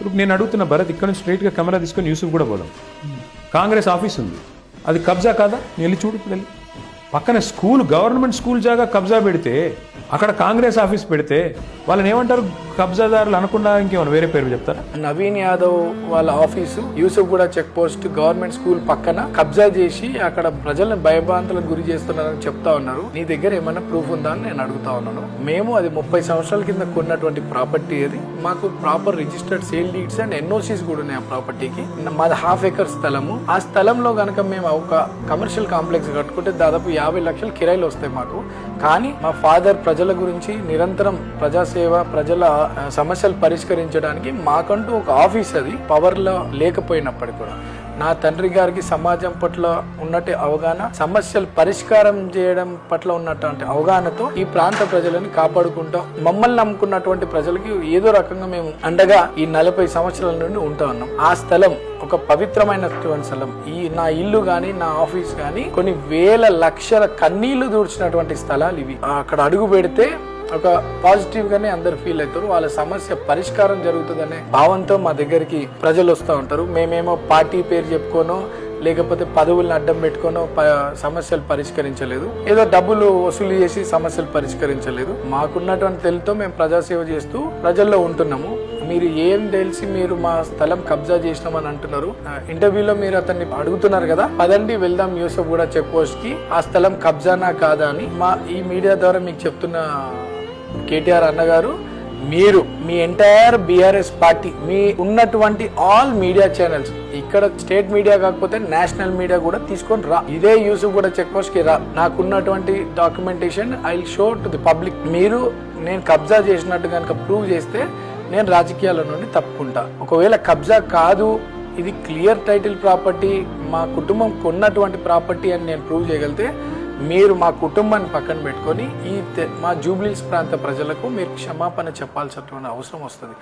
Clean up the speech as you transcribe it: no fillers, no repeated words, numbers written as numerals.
ఇప్పుడు నేను అడుగుతున్న భరత్ ఇక్కడ నుంచి స్ట్రైట్గా కెమెరా తీసుకొని యూసుఫ్ కూడా పోదాం. కాంగ్రెస్ ఆఫీస్ ఉంది, అది కబ్జా కాదా? నేను వెళ్ళి చూడు, ఇప్పుడు వెళ్ళి పక్కన స్కూల్, గవర్నమెంట్ స్కూల్ జాగా కబ్జా పెడితే, అక్కడ కాంగ్రెస్ ఆఫీస్ పెడితే వాళ్ళని ఏమంటారు? కబ్జాదారులు అనకుండా ఇంకేమైనా వేరే పేరు చెప్తారా? నవీన్ యాదవ్ వాళ్ళ ఆఫీసు యూసుఫ్ కూడా చెక్ పోస్ట్ గవర్నమెంట్ స్కూల్ పక్కన కబ్జా చేసి అక్కడ ప్రజలను భయభ్రాంతులకు గురి చేస్తున్నారని చెప్తా ఉన్నారు. నీ దగ్గర ఏమైనా ప్రూఫ్ ఉందా అని నేను అడుగుతా ఉన్నాను. మేము అది 30 సంవత్సరాల కింద కొన్నటువంటి ప్రాపర్టీ, అది మాకు proper registered sale deeds and NOCs కూడా ఉన్నాయి. ఆ ప్రాపర్టీకి మాది 1/2 ఎకర్ స్థలము. ఆ స్థలంలో కనుక మేము ఒక కమర్షియల్ కాంప్లెక్స్ కట్టుకుంటే దాదాపు 50 లక్షల కిరాయిలు వస్తాయి మాకు. కానీ మా ఫాదర్ ప్రజల గురించి నిరంతరం ప్రజాసేవ, ప్రజల సమస్యలు పరిష్కరించడానికి మాకంటూ ఒక ఆఫీస్, అది పవర్లో లేకపోయినప్పటికీ కూడా నా తండ్రి గారికి సమాజం పట్ల ఉన్నట్టు అవగాహన, సమస్యలు పరిష్కారం చేయడం పట్ల ఉన్నటువంటి అవగాహనతో ఈ ప్రాంత ప్రజలను కాపాడుకుంటాం. మమ్మల్ని నమ్ముకున్నటువంటి ప్రజలకి ఏదో రకంగా మేము అండగా ఈ 40 సంవత్సరాల నుండి ఉంటా ఉన్నాం. ఆ స్థలం ఒక పవిత్రమైనటువంటి స్థలం. ఈ నా ఇల్లు గాని, నా ఆఫీస్ గాని కొన్ని వేల లక్షల కన్నీళ్లు దూర్చినటువంటి స్థలాలు ఇవి. అక్కడ అడుగు పెడితే ఒక పాజిటివ్ గానే అందరు ఫీల్ అవుతారు. వాళ్ళ సమస్య పరిష్కారం జరుగుతుందనే భావంతో మా దగ్గరికి ప్రజలు వస్తూ ఉంటారు. మేమేమో పార్టీ పేరు చెప్పుకోనో లేకపోతే పదవులను అడ్డం పెట్టుకోనో సమస్యలు పరిష్కరించలేదు, ఏదో డబ్బులు వసూలు చేసి సమస్యలు పరిష్కరించలేదు. మాకున్నటువంటి తెలుతో మేము ప్రజాసేవ చేస్తూ ప్రజల్లో ఉంటున్నాము. మీరు ఏం తెలిసి మీరు మా స్థలం కబ్జా చేసినామని అంటున్నారు. ఇంటర్వ్యూలో మీరు అతన్ని అడుగుతున్నారు కదా, పదండి వెళ్దాం యూసుఫ్ కూడా చెక్ పోస్ట్ కి, ఆ స్థలం కబ్జానా కాదా అని ఈ మీడియా ద్వారా మీకు చెప్తున్న కేటీఆర్ అన్నగారు, మీరు మీ ఎంటైర్ బీఆర్ఎస్ పార్టీ, మీ ఉన్నటువంటి ఆల్ మీడియా ఛానల్స్, ఇక్కడ స్టేట్ మీడియా కాకపోతే నేషనల్ మీడియా కూడా తీసుకొని రా, ఇదే యూసుఫ్ కూడా చెక్ పోస్ట్ కి రా, నాకున్నటువంటి documentation I will show to the public. మీరు నేను కబ్జా చేసినట్టు కనుక ప్రూవ్ చేస్తే నేను రాజకీయాల నుండి తప్పుకుంటా. ఒకవేళ కబ్జా కాదు, ఇది క్లియర్ టైటిల్ ప్రాపర్టీ, మా కుటుంబం కొన్నటువంటి ప్రాపర్టీ అని నేను ప్రూవ్ చేయగలిగితే మీరు మా కుటుంబాన్ని పక్కన పెట్టుకొని మా జూబ్లీస్ ప్రాంత ప్రజలకు మీరు క్షమాపణ చెప్పాల్సినటువంటి అవసరం వస్తుంది.